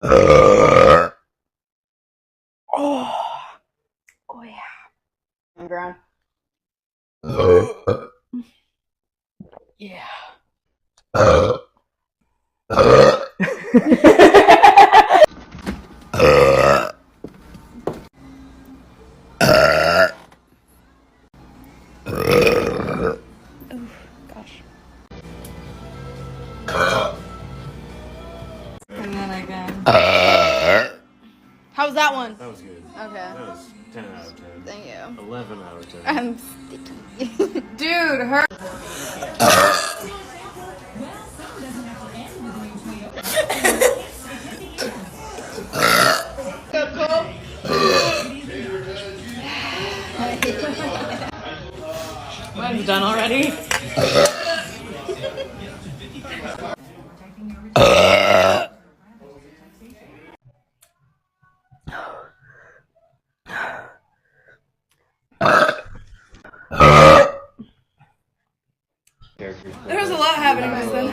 Oh, oh yeah. On the ground. Yeah. Gosh. And then again. How was that one? That was good. Okay. That was 10 out of 10. Thank you. 11 out of 10. I'm sticky. Dude, her. Mine's done already. There was a lot happening back then.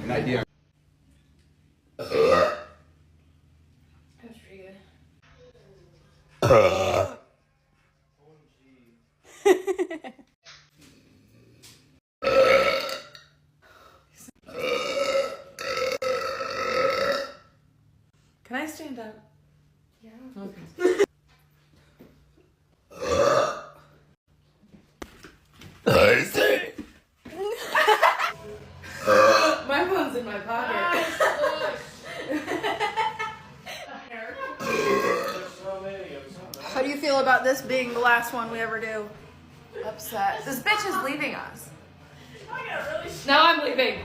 An idea. That was pretty good. Can I stand up? Yeah. Okay. My phone's in my pocket. How do you feel about this being the last one we ever do? Upset. This bitch is leaving us. Now I'm leaving.